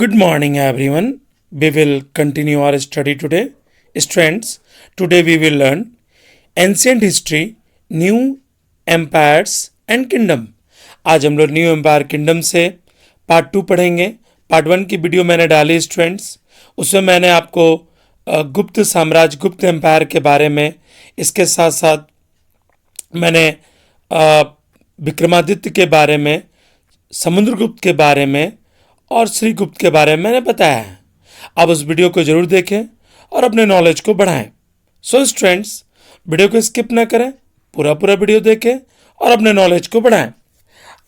Good morning, everyone. We will continue our study today. Students, today we will learn ancient history, new empires and kingdom. आज हम लोग new empire kingdom से part 2 पढ़ेंगे. Part 1 की video मैंने डाली students. उसमें मैंने आपको गुप्त साम्राज्य, गुप्त एम्पायर के बारे में, इसके साथ साथ मैंने विक्रमादित्य के बारे में, समुद्रगुप्त के बारे में और श्रीगुप्त के बारे में मैंने बताया है. आप उस वीडियो को जरूर देखें और अपने नॉलेज को बढ़ाएं. सो स्टूडेंट्स, वीडियो को स्किप ना करें, पूरा वीडियो देखें और अपने नॉलेज को बढ़ाएं.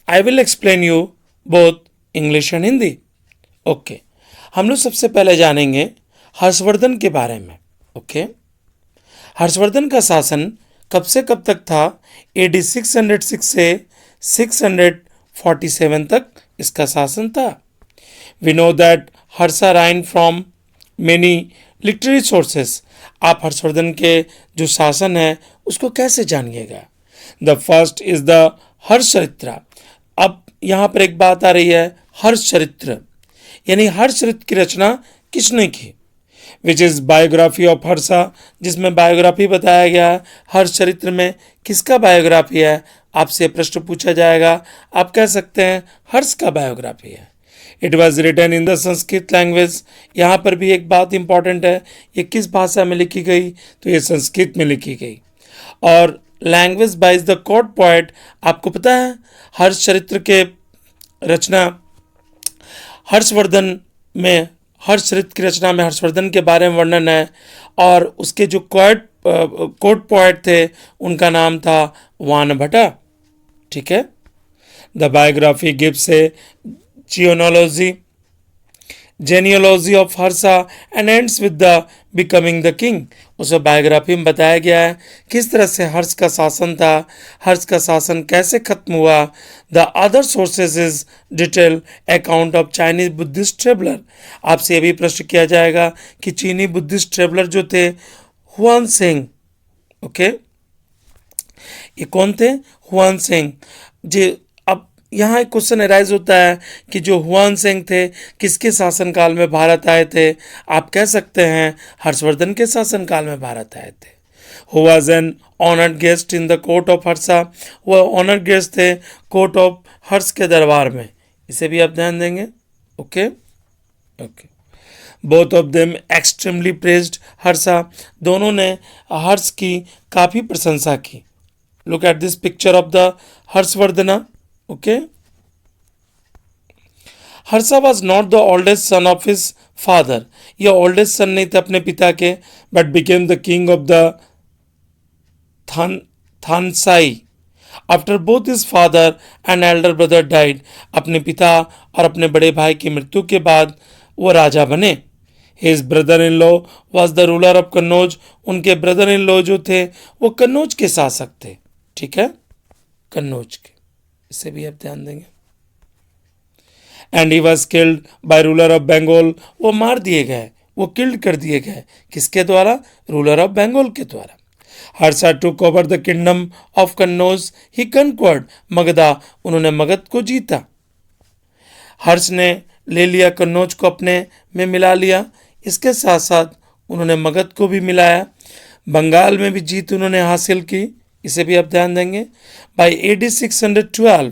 I will explain you both English and Hindi. Okay, हम लोग सबसे पहले जानेंगे हर्षवर्धन के बारे में. ओके, हर्षवर्धन का शासन कब से कब तक था? AD 606 से 647 तक इसका शासन था. We know that Harsha reigned from many literary sources. आप हर्षवर्धन के जो शासन है उसको कैसे जानिएगा? The first is the Harshacharita. अब यहाँ पर एक बात आ रही है, हर्षचरित्र यानी हर्षचरित्र की रचना किसने की? Which is biography of Harsha, जिसमें बायोग्राफी बताया गया है. हर्षचरित्र में किसका बायोग्राफी है? आपसे प्रश्न पूछा जाएगा, आप कह सकते हैं हर्ष का बायोग्राफी है. It was written in the Sanskrit language. यहाँ पर भी एक बात इंपॉर्टेंट है, ये किस भाषा में लिखी गई? तो ये संस्कृत में लिखी गई. और language by the court poet. आपको पता है हर्षचरित्र के रचना हर्षवर्धन में, हर्षचरित्र की रचना में हर्षवर्धन के बारे में वर्णन है. और उसके जो कोर्ट पोएट थे उनका नाम था वानभट्टा. ठीक है. The biography gives A genealogy of Harsha and ends with the becoming the king. उस बायोग्राफी में बताया गया है किस तरह से हर्ष का शासन था, हर्ष का शासन कैसे खत्म हुआ. The other sources is detail account of Chinese Buddhist traveller. आपसे ये भी प्रश्न किया जाएगा कि चीनी बुद्धिस्ट ट्रेवलर जो थे हुआन सेंग. ओके, ये कौन थे? हुआन सेंग जी. यहाँ एक क्वेश्चन अराइज होता है कि जो हुआन सेंग थे किसके शासनकाल में भारत आए थे? आप कह सकते हैं हर्षवर्धन के शासनकाल में भारत आए थे. Who was an honoured guest in the court of Harsha. वह ऑनर्ड गेस्ट थे कोर्ट ऑफ हर्ष के दरबार में. इसे भी आप ध्यान देंगे. Okay okay. Both of them extremely praised Harsha. दोनों ने हर्ष की काफ़ी प्रशंसा की. Look at this picture of the Harshavardhana. Okay. Harsha was not the oldest son of his father. ये ओल्डेस्ट सन नहीं थे अपने पिता के, but became the king of the Thanesar after both his father and elder brother died. अपने पिता और अपने बड़े भाई की मृत्यु के बाद वो राजा बने. His brother in law was the ruler of Kannauj. उनके ब्रदर इन लॉ जो थे वो कन्नौज के शासक थे. ठीक है, कन्नौज के. इसे भी आप ध्यान देंगे. And he was killed by ruler of Bengal. वो मार दिए गए, वो किल्ड कर दिए गए. किसके द्वारा? रूलर ऑफ बंगाल के द्वारा. Harsha took over the kingdom of Kannauj. He conquered Magadha. उन्होंने मगध को जीता. हर्ष ने ले लिया कन्नौज को, अपने में मिला लिया. इसके साथ साथ उन्होंने मगध को भी मिलाया. बंगाल में भी जीत उन्होंने हासिल की. इसे भी आप ध्यान देंगे. By AD 612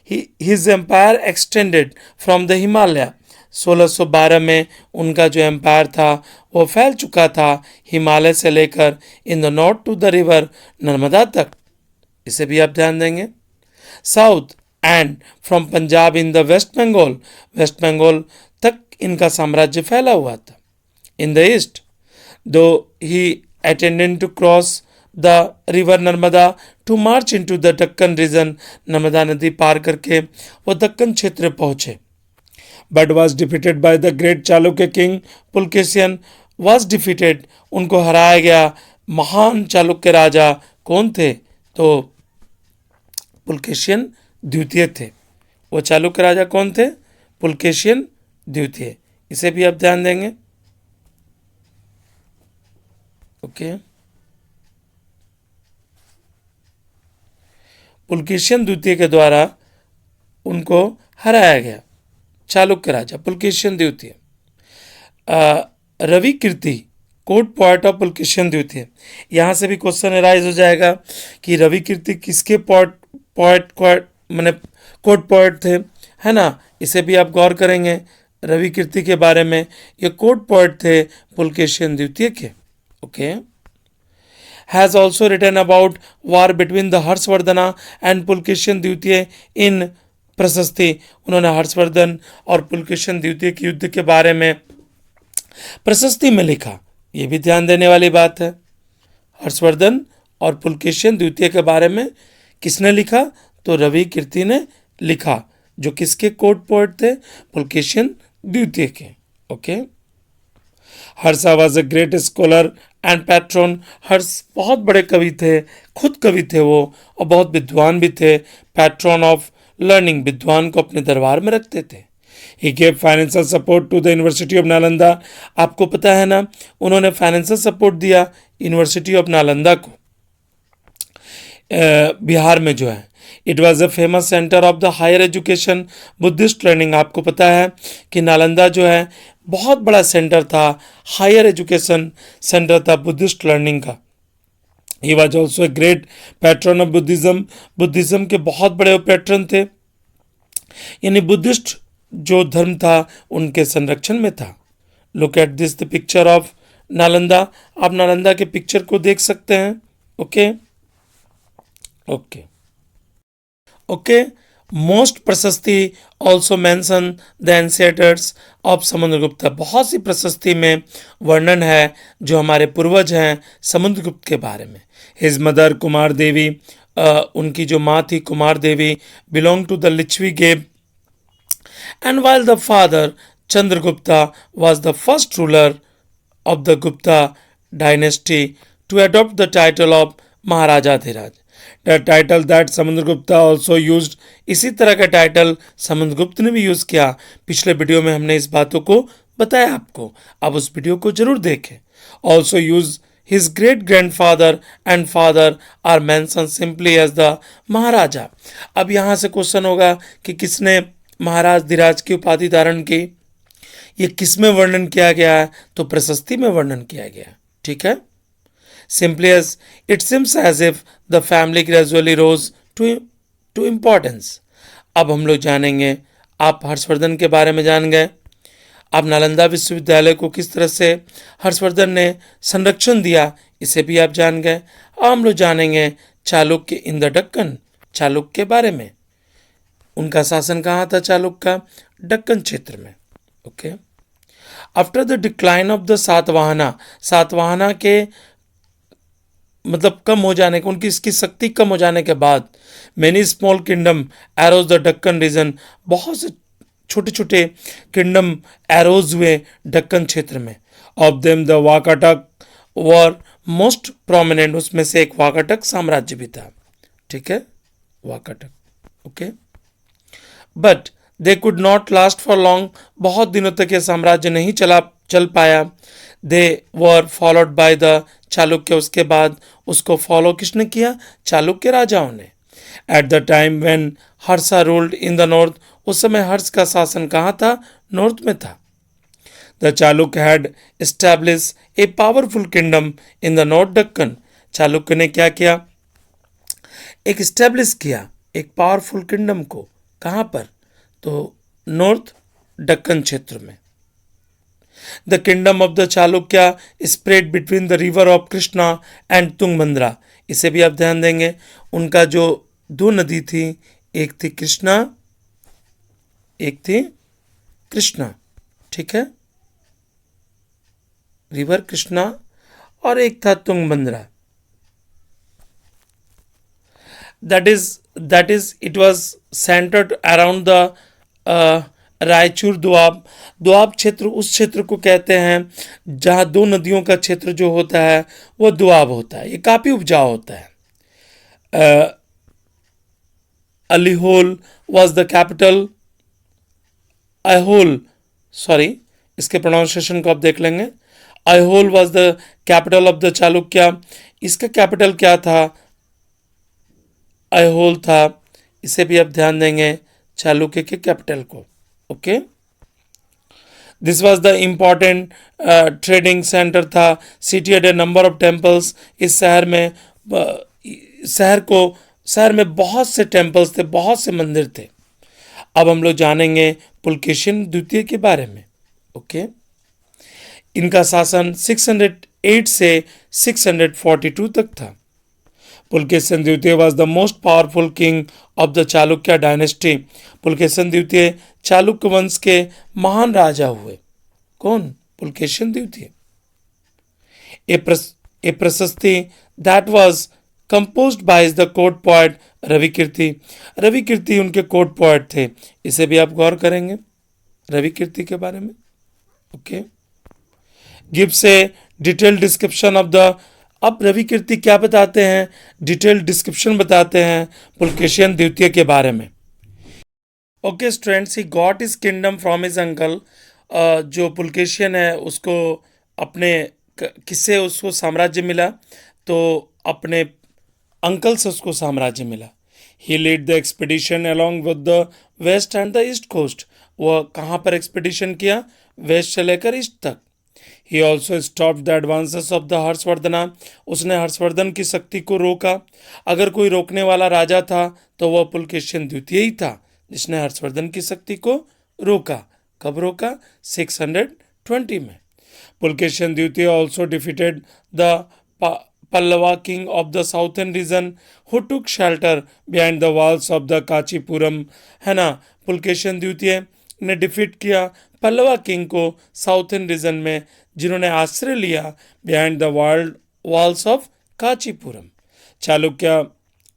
his empire extended from the Himalaya. 1612 में उनका जो एम्पायर था वो फैल चुका था हिमालय से लेकर in the north to the river Narmada तक. इसे भी आप ध्यान देंगे. South and from Punjab in the west Bengal. West Bengal तक इनका साम्राज्य फैला हुआ था. इन the east though he attempted to cross the river Narmada to march into the Deccan region. Narmada नदी पार करके वो दक्कन क्षेत्र पहुंचे. But was defeated by the great Chalukya king Pulakeshin. Was defeated, उनको हराया गया. महान चालुक्य राजा कौन थे? तो पुलकेशियन द्वितीय थे. वो चालुक्य राजा कौन थे? पुलकेशियन द्वितीय. इसे भी आप ध्यान देंगे. ओके. पुलकेशियन द्वितीय के द्वारा उनको हराया गया. चालुक्य राजा पुलकेशिन द्वितीय। रवि कीर्ति कोर्ट पोएट ऑफ पुलकेशिन द्वितीय। यहाँ से भी क्वेश्चन अराइज हो जाएगा कि रवि कीर्ति किसके पोएट मैंने कोर्ट पोएट थे, है ना। इसे भी आप गौर करेंगे रवि कीर्ति के बारे में, ये कोर्ट पोएट थे पुलकेशिन द्वितीय के। Okay. Has also written about war between the Harshavardhana and Pulakeshin द्वितीय इन प्रशस्ति। उन्होंने हर्षवर्धन और पुलकेशिन द्वितीय के युद्ध के बारे में प्रशस्ति में लिखा। ये भी ध्यान देने वाली बात है। हर्षवर्धन और पुलकेशिन द्वितीय के बारे में किसने लिखा? तो रवि कीर्ति ने लिखा, जो किसके कोर्ट पोएट थे? पुलकेशिन द्वितीय के। Okay. Harsha was a great scholar and patron. Harsh बहुत बड़े कवि थे, खुद कवि थे वो, और बहुत विद्वान भी थे। पैट्रन ऑफ लर्निंग, विद्वान को अपने दरबार में रखते थे। He gave financial support to the university of Nalanda. आपको पता है ना, उन्होंने फाइनेंशियल सपोर्ट दिया यूनिवर्सिटी ऑफ नालंदा को, बिहार में जो है। It was a famous centre of the higher education Buddhist learning. आपको पता है कि नालंदा जो है बहुत बड़ा सेंटर था, हायर एजुकेशन सेंटर था बुद्धिस्ट लर्निंग का। He was also a great patron of Buddhism. Buddhism के बहुत बड़े पैट्रन थे, यानी बुद्धिस्ट जो धर्म था उनके संरक्षण में था। Look at this the picture of Nalanda. आप नालंदा के पिक्चर को देख सकते हैं। Okay okay okay. Most prashasti also mention the ancestors of Samudragupta. बहुत सी प्रशस्ति में वर्णन है जो हमारे पूर्वज हैं समुद्रगुप्त के बारे में। हिज मदर कुमार देवी, उनकी जो माँ थी Kumar Devi, belong to the Lichchhavi गेब। And while the father Chandragupta was the first ruler of the Gupta dynasty to adopt the title of Maharaja Dhiraj, the title that Samudragupta also used, इसी तरह का title Samudragupta ने भी यूज किया। पिछले video में हमने इस बातों को बताया आपको, आप उस वीडियो को जरूर देखें। Also use his great grandfather and father are mentioned simply as the Maharaja। अब यहाँ से क्वेश्चन होगा कि किसने महाराज धीराज की उपाधि धारण की? ये किस में वर्णन किया गया है? तो प्रशस्ति में वर्णन किया गया। ठीक है। Simply as it seems as if the family gradually rose to importance. अब हम लोग जानेंगे, आप हर्षवर्धन के बारे में जान गए, आप नालंदा विश्वविद्यालय को किस तरह से हर्षवर्धन ने संरक्षण दिया इसे भी आप जान गए। अब हम लोग जानेंगे चालुक्य इन द दक्कन, चालुक्य के बारे में। उनका शासन कहाँ था चालुक्य का? दक्कन क्षेत्र में। Okay. After the decline of the Satavahana, Satavahana के मतलब कम हो जाने के, उनकी इसकी शक्ति कम हो जाने के बाद, many small kingdom arose the Deccan region, बहुत से छोटे छोटे किंगडम एरोज हुए दक्कन क्षेत्र में। Of them the Vakataka were most prominent, उसमें से एक वाकाटक साम्राज्य भी था। ठीक है, Vakataka. Okay. But they could not last for long, बहुत दिनों तक ये साम्राज्य नहीं चल पाया। They were followed by the Chalukya, उसके बाद उसको फॉलो किसने किया? चालुक्य राजाओं ने। At the time when Harsha ruled in the north, उस समय हर्ष का शासन कहाँ था? नॉर्थ में था। The Chalukya had establish a powerful kingdom in the north Deccan. Chalukya ने क्या किया? एक एस्टैब्लिश किया एक पावरफुल किंगडम को। कहाँ पर? तो नॉर्थ दक्कन क्षेत्र में। The kingdom of the Chalukya spread between the river of Krishna and Tungabhadra. इसे भी आप ध्यान देंगे, उनका जो दो नदी थी, एक थी कृष्णा, एक थी कृष्णा। ठीक है, रिवर कृष्णा, और एक था Tungabhadra. that is it was centered around the Raichur Doab. Doab क्षेत्र उस क्षेत्र को कहते हैं जहाँ दो नदियों का क्षेत्र जो होता है वो दोआब होता है। ये काफ़ी उपजाऊ होता है। Aihole was the capital, Aihole, sorry इसके प्रोनाउंसिएशन को आप देख लेंगे। Aihole was the capital of the Chalukya. इसका कैपिटल क्या था? अहोल था। इसे भी आप ध्यान देंगे, चालुक्य के कैपिटल को। Okay. This was the important trading centre था. City had a number of temples. इस शहर में शहर में बहुत से टेम्पल्स थे, बहुत से मंदिर थे. अब हम लोग जानेंगे पुलकेशिन द्वितीय के बारे में. ओके. इनका शासन 608 से 642 तक था. पुलकेशिन द्वितीय was the most powerful king of the Chalukya dynasty. Pulakeshin द्वितीय चालुक्य वंश के महान राजा हुए. कौन? पुलकेशिन द्वितीय. A prashasti that was composed by the court poet Ravi Kirti. Ravi Kirti उनके कोर्ट पोएट थे. इसे भी आप गौर करेंगे रवि कीर्ति के बारे में. Okay. Gives A detail description of the. अब रवि कीर्ति क्या बताते हैं? डिटेल डिस्क्रिप्शन बताते हैं पुलकेशिन द्वितीय के बारे में. Okay students, he got his kingdom from his uncle. जो पुलकेशिन है उसको अपने किससे उसको साम्राज्य मिला? तो अपने अंकल से उसको साम्राज्य मिला. He lead the expedition along with the west and the east coast. वह कहाँ पर एक्सपीडिशन किया? वेस्ट से लेकर ईस्ट तक. He also stop the advances of the Harshavardhana. उसने हर्षवर्धन की शक्ति को रोका. अगर कोई रोकने वाला राजा था तो वह पुलकेशिन द्वितीय ही था जिसने हर्षवर्धन की शक्ति को रोका. कब रोका? 620 में. पुलकेशिन द्वितीय also defeated the Pallava king of the southern reason who took shelter behind the walls of the Kanchipuram. है ना. पुलकेशिन द्वितीय ने डिफीट किया पल्लवा किंग को साउथर्न रीजन में, जिन्होंने आश्रय लिया behind the walls of Kanchipuram. Chalukya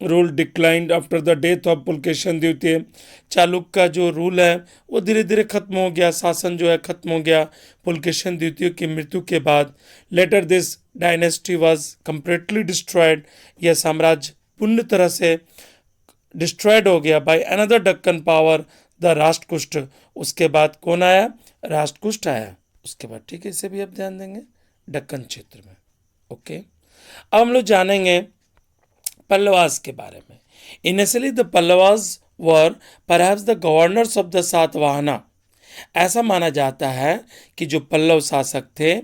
rule declined after the death of Pulakeshin द्वितीय. चालुक्य का जो रूल है वो धीरे धीरे खत्म हो गया. शासन जो है खत्म हो गया पुलकेशिन द्वितीय की मृत्यु के बाद. Later this dynasty was completely destroyed. यह साम्राज्य पूर्ण तरह से डिस्ट्रॉयड हो गया by another Deccan power the Rashtrakuta. उसके बाद कौन आया? राष्ट्रकूट आया उसके बाद. ठीक है, इसे भी आप ध्यान देंगे दक्कन क्षेत्र में. ओके. अब हम लोग जानेंगे पल्लवास के बारे में. Initially the Pallavas were perhaps the governors of the Satavahana. ऐसा माना जाता है कि जो पल्लव शासक थे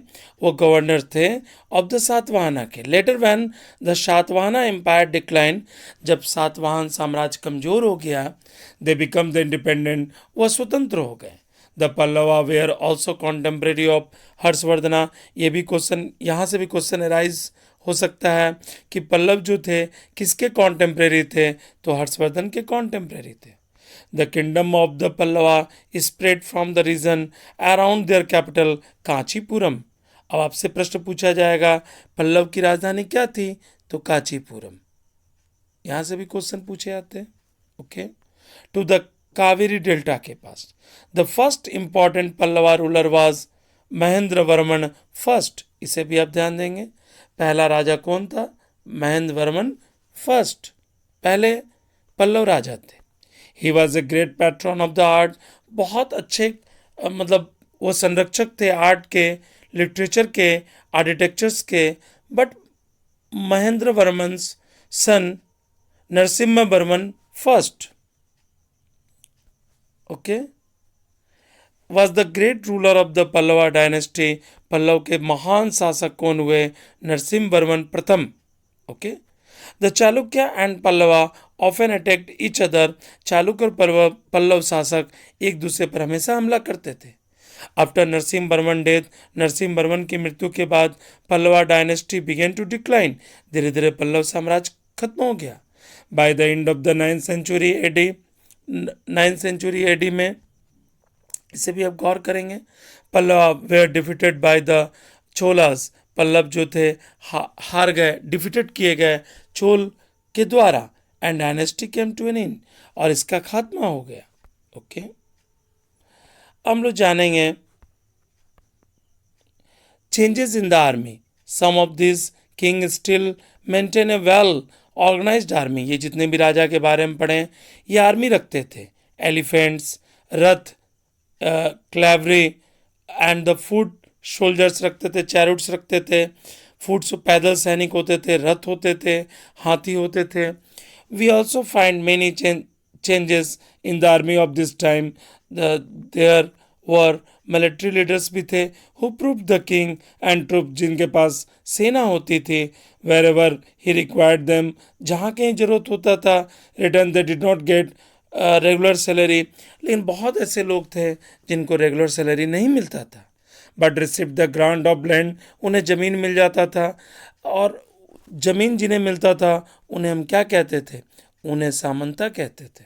वो गवर्नर थे ऑफ द सातवाहना के. Later when the Satavahana empire decline. जब सातवाहन साम्राज्य कमजोर हो गया, दे बिकम द इंडिपेंडेंट. वह स्वतंत्र हो गए. The Pallava were also contemporary of Harshavardhana. ये भी क्वेश्चन, यहाँ से भी क्वेश्चन अराइज हो सकता है कि पल्लव जो थे किसके कॉन्टेम्परेरी थे? तो हर्षवर्धन के कॉन्टेम्परेरी थे. The kingdom of the Pallava spread from the region around their capital Kanchipuram. अब आपसे प्रश्न पूछा जाएगा पल्लव की राजधानी क्या थी? तो कांचीपुरम. यहाँ से भी क्वेश्चन पूछे जाते हैं. Okay. To the Kaveri delta के पास. The first important Pallava ruler was Mahendra Varman first. इसे भी आप ध्यान देंगे. पहला राजा कौन था? महेंद्र वर्मन फर्स्ट. पहले पल्लव राजा थे. He was a great patron of the art. बहुत अच्छे मतलब वो संरक्षक थे आर्ट के, लिटरेचर के, आर्किटेक्चर्स के. But Mahendra Varman son Narasimha Varman first, okay, was the great ruler of the Pallava dynasty. Pallava के महान शासक कौन हुए? नरसिम्हा वर्मन प्रथम. Okay. The Chalukya and Pallava often attacked each other. Chalukya और पल्लव शासक एक दूसरे पर हमेशा हमला करते थे. After Narasimha Varman death. नरसिम्हा वर्मन की मृत्यु के बाद Pallava dynasty began to decline. धीरे धीरे पल्लव साम्राज्य खत्म हो गया. By the end of the 9th century AD. 9th century AD में, इसे भी आप गौर करेंगे, Pallava were defeated by the Cholas. Pallava जो थे हार गए, डिफीटेड किए गए चोल के द्वारा. And dynasty came to an end. और इसका खात्मा हो गया. ओके. हम लोग जानेंगे changes in the army. Some of this king still maintain a well organised army. ये जितने भी राजा के बारे में पढ़े ये आर्मी रखते थे. Elephants, Rath, क्लैवरी and the foot soldiers रखते थे, चैरिट्स रखते थे. फुट पैदल सैनिक होते थे, रथ होते थे, हाथी होते थे. We also find many changes in the army of this time. There were military leaders भी थे who prove the king and troop, जिनके पास सेना होती थी, wherever he required them, जहाँ कहीं जरूरत होता था, return they did not get regular salary, लेकिन बहुत ऐसे लोग थे जिनको रेगुलर सैलरी नहीं मिलता था, but receive the grant of land, उन्हें ज़मीन मिल जाता था, और ज़मीन जिन्हें मिलता था उन्हें हम क्या कहते थे, उन्हें सामंता कहते थे।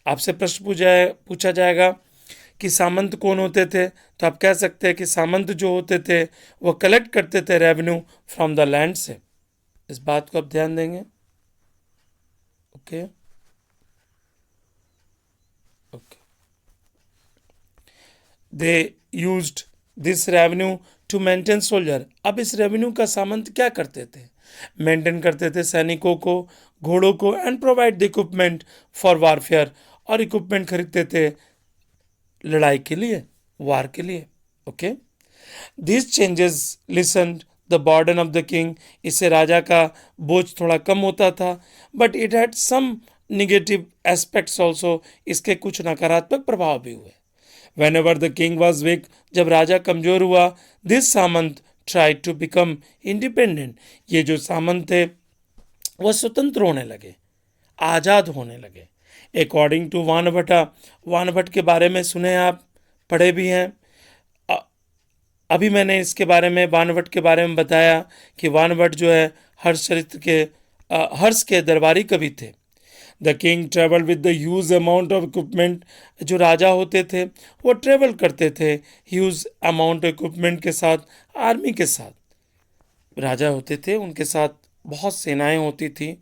आपसे प्रश्न पूछा जाएगा कि सामंत कौन होते थे, तो आप कह सकते हैं कि सामंत जो होते थे वो कलेक्ट करते थे रेवेन्यू फ्रॉम द लैंड से। इस बात को आप ध्यान देंगे। Okay okay they used this revenue to maintain soldier. अब इस रेवेन्यू का सामंत क्या करते थे, मेंटेन करते थे सैनिकों को, घोड़ों को, and provide the equipment for warfare, और इक्विपमेंट खरीदते थे लड़ाई के लिए, वार के लिए। Okay, this changes lessen the burden of the king, इससे राजा का बोझ थोड़ा कम होता था, but it had some negative aspects also, इसके कुछ नकारात्मक प्रभाव भी हुए। Whenever the king was weak, जब राजा कमजोर हुआ, this samant try to become independent, ये जो सामंत थे वह स्वतंत्र होने लगे, आज़ाद होने लगे। अकॉर्डिंग टू वानभट्टा, वानभट्ट के बारे में सुने आप, पढ़े भी हैं। अभी मैंने इसके बारे में, वानभट्ट के बारे में बताया कि वानभट्ट जो है हर्ष के दरबारी कवि थे। The king travel with the huge amount of equipment, जो राजा होते थे वो ट्रेवल करते थे ह्यूज अमाउंट ऑफ इक्विपमेंट के साथ, आर्मी के साथ। राजा होते थे, उनके साथ बहुत सेनाएं होती थी,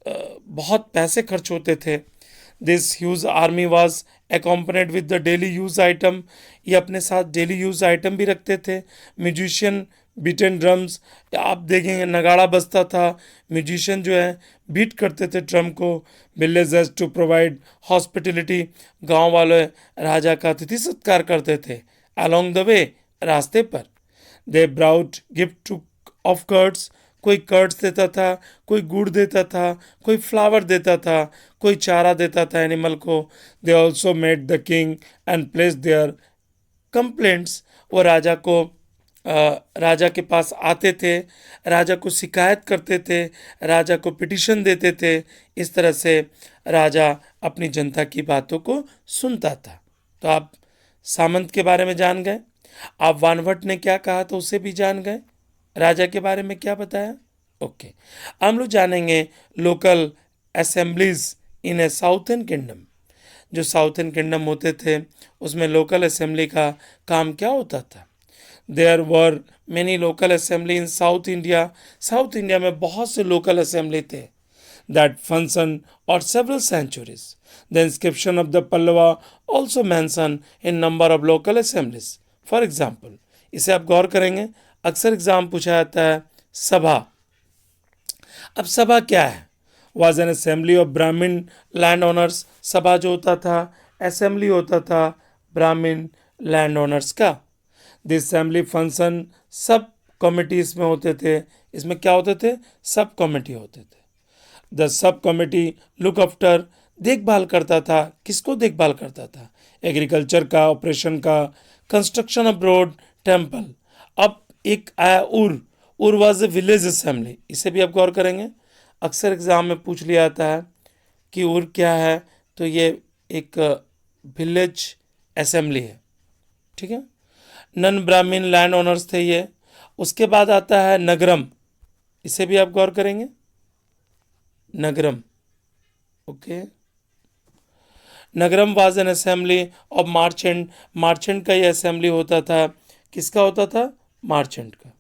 बहुत पैसे खर्च होते थे। This huge army was accompanied with the daily use item, ये अपने साथ डेली यूज आइटम भी रखते थे। म्यूजिशियन बीटन ड्रम्स, आप देखेंगे नगाड़ा बजता था, म्यूजिशियन जो है बीट करते थे ड्रम को। विलेजर्स टू प्रोवाइड हॉस्पिटलिटी, गांव वाले राजा का अतिथि सत्कार करते थे। अलोंग द वे, रास्ते पर। They brought gift to of curds, कोई कर्ड्स देता था, कोई गुड़ देता था, कोई फ्लावर देता था, कोई चारा देता था एनिमल को। They also made the king and place their complaints, वो राजा के पास आते थे, राजा को शिकायत करते थे, राजा को पिटिशन देते थे। इस तरह से राजा अपनी जनता की बातों को सुनता था। तो आप सामंत के बारे में जान गए, आप वानभट्ट ने क्या कहा तो उसे भी जान गए, राजा के बारे में क्या बताया। ओके, हम लोग जानेंगे लोकल असेंबलीज इन ए साउथर्न किंगडम। जो साउथर्न किंगडम होते थे उसमें लोकल असेंबली का काम क्या होता था। There were many local assembly in south India, south India में बहुत से लोकल असेंबली थे that function over several centuries. The inscription of the Pallava also mention in number of local assemblies. For example, इसे आप गौर करेंगे, अक्सर एग्जाम पूछा जाता है सभा। अब सभा क्या है, वॉज एन असेंबली ऑफ ब्राह्मण लैंड ओनर्स, सभा जो होता था असेंबली होता था ब्राह्मण लैंड ओनर्स का। दिस असेंबली फंक्शन सब कमिटीज में होते थे, इसमें क्या होते थे, सब कमिटी होते थे। The sub committee look after, देखभाल करता था, किसको देखभाल करता था, एग्रीकल्चर का, ऑपरेशन का, कंस्ट्रक्शन ऑफ रोड, टेम्पल। अब एक आया उर वॉज ए विलेज असेंबली, इसे भी आप गौर करेंगे, अक्सर एग्जाम में पूछ लिया जाता है कि उर क्या है, तो ये एक विलेज असेंबली है, ठीक है। नन ब्राह्मीण लैंड ओनर्स थे ये। उसके बाद आता है नगरम, इसे भी आप गौर करेंगे, nagaram. Okay, nagaram was an assembly of merchant, merchant का ये असेंबली होता था, किसका होता था, मार्चेंट का।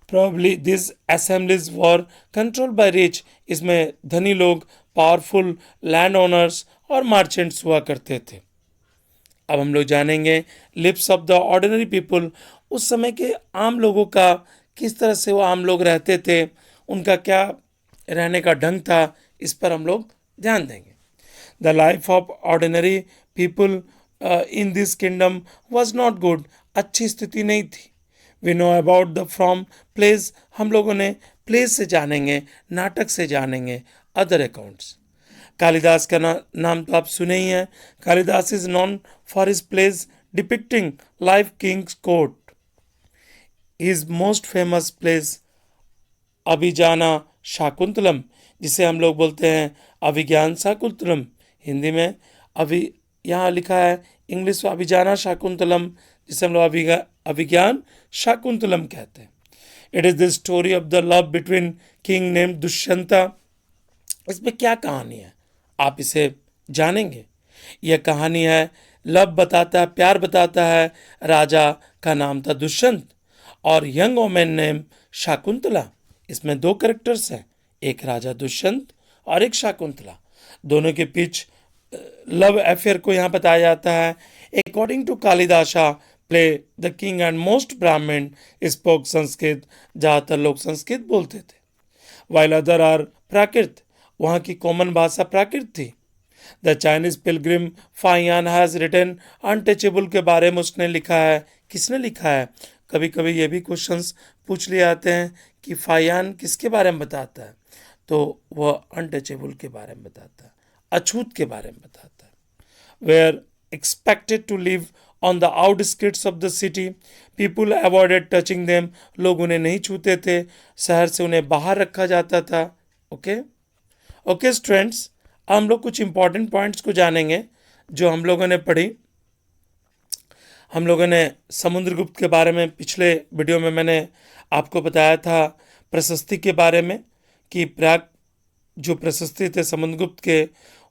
Probably these assemblies were controlled by rich, इसमें धनी लोग, पावरफुल लैंड ओनर्स और मार्चेंट्स हुआ करते थे। अब हम लोग जानेंगे lips of the ordinary people, उस समय के आम लोगों का, किस तरह से वो आम लोग रहते थे, उनका क्या रहने का ढंग था, इस पर हम लोग ध्यान देंगे। The life of ordinary people in this kingdom was not good, अच्छी स्थिति नहीं थी। We know about the from place, हम लोगों ने प्लेस से जानेंगे, नाटक से जानेंगे, अदर अकाउंट्स। कालिदास का नाम तो आप सुने ही हैं। Kalidas is known for his plays depicting life kings court. His most famous plays Abhijnana Shakuntalam, जिसे हम लोग बोलते हैं अभिज्ञान शाकुंतलम हिंदी में। अभी यहाँ लिखा है इंग्लिश में अभिजाना शाकुंतलम, जिसे हम लोग अभिज्ञान शाकुंतलम कहते हैं। It is the story of the love between king named Dushyanta. इसमें क्या कहानी है आप इसे जानेंगे। यह कहानी है, लव बताता है, प्यार बताता है। राजा का नाम था दुष्यंत और यंग वोमेन नेम शाकुंतला। इसमें दो कैरेक्टर्स हैं, एक राजा दुष्यंत और एक शाकुंतला। दोनों के बीच लव अफेयर को यहाँ बताया जाता है। According to Kalidasa play the king and most Brahman spoke Sanskrit. ज़्यादातर लोग संस्कृत बोलते थे। वाइल अदर आर प्राकृत, वहाँ की कॉमन भाषा प्राकृत थी। The Chinese pilgrim Faxian has written untouchable के बारे में उसने लिखा है। किसने लिखा है? कभी कभी ये भी क्वेश्चंस पूछ लिए जाते हैं कि फाइयान किसके बारे में बताता है, तो वह अनटचेबल के बारे में बताता है, अछूत के बारे में बताता है। Were expected to live on the outskirts of the city, people avoided touching them. लोग उन्हें नहीं छूते थे, शहर से उन्हें बाहर रखा जाता था। ओके स्टूडेंट्स, हम लोग कुछ इंपॉर्टेंट पॉइंट्स को जानेंगे जो हम लोगों ने पढ़ी। हम लोगों ने समुद्रगुप्त के बारे में पिछले वीडियो में मैंने आपको बताया था प्रशस्ति के बारे में कि प्राग जो प्रशस्ति थे समुद्रगुप्त के,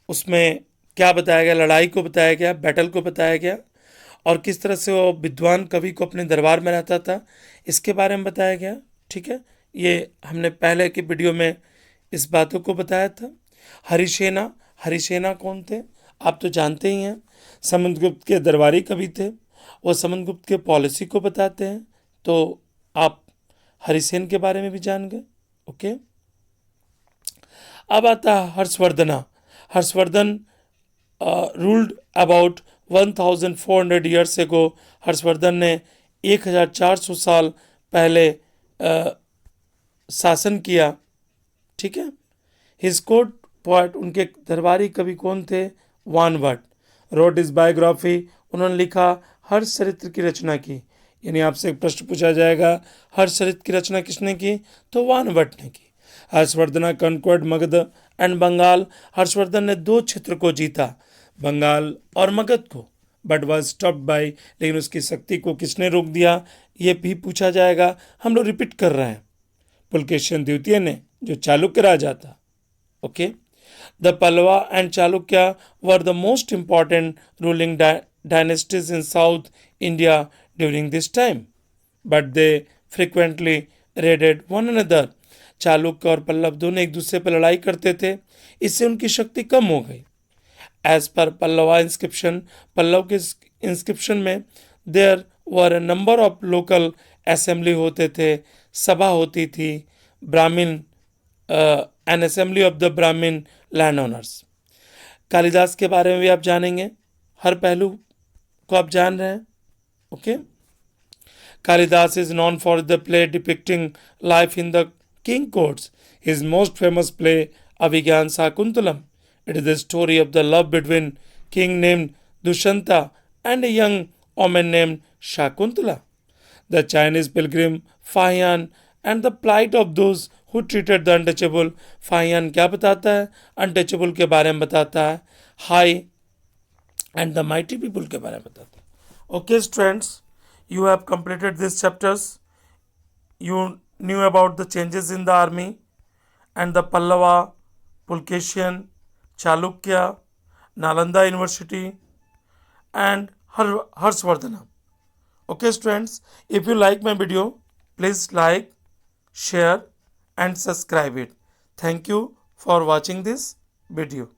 उसमें क्या बताया गया, लड़ाई को बताया गया, बैटल को बताया गया और किस तरह से वो विद्वान कवि को अपने दरबार में रहता था, इसके बारे में बताया गया। ठीक है, ये हमने पहले की वीडियो में इस बातों को बताया था। हरिसेना, हरिसेना कौन थे आप तो जानते ही हैं, समुद्रगुप्त के दरबारी कवि थे। वो समुद्रगुप्त के पॉलिसी को बताते हैं, तो आप हरिसेन के बारे में भी जान गए। ओके, अब आता है Harshavardhana. Harshvardhan ruled about 1400 years ago. Harshvardhan ने 1400 साल पहले शासन किया। ठीक है, हिज कोर्ट पोएट, उनके दरबारी कवि कौन थे? वानभट्ट। रोट इज बायोग्राफी, उन्होंने लिखा हर्ष चरित्र की रचना की। यानी आपसे एक प्रश्न पूछा जाएगा हर्ष चरित्र की रचना किसने की, तो वानभट्ट ने की। हर्षवर्धन कॉन्क्वर्ड मगध एंड बंगाल। हर्षवर्धन ने दो क्षेत्र को जीता, बंगाल और मगध को, बट वॉज स्टॉप्ड बाई, लेकिन उसकी शक्ति को किसने रोक दिया, ये भी पूछा जाएगा। हम लोग रिपीट कर रहे हैं। पुलकेशिन द्वितीय ने, जो चालुक्य राजा था। Okay, the Pallava and Chalukya were the most important ruling dynasties in south India during this time, but they frequently raided one another. Chalukya और पल्लव दोनों एक दूसरे पर लड़ाई करते थे, इससे उनकी शक्ति कम हो गई। As per Pallava inscription, Pallav के इंस्क्रिप्शन में there were a number of local assembly होते थे, सभा होती थी। Brahmin, an assembly of the Brahmin landowners. Kalidas के बारे में भी आप जानेंगे, हर पहलू को आप जान रहे हैं। Okay, Kalidas is known for the play depicting life in the king courts. His most famous play, Abhigyan Shakuntalam. It is the story of the love between king named Dushanta and a young woman named Shakuntala. The Chinese pilgrim Fahian and the plight of those who treated the untouchable. Fahian क्या बताता है? Untouchable के बारे में बताता है, high and the mighty people के बारे में बताता है। Okay students, you have completed these chapters. You knew about the changes in the army and the Pallava, Pulkeshian, Chalukya, Nalanda University and Harshvardhana. Okay students, if you like my video, please like, share and subscribe it. Thank you for watching this video.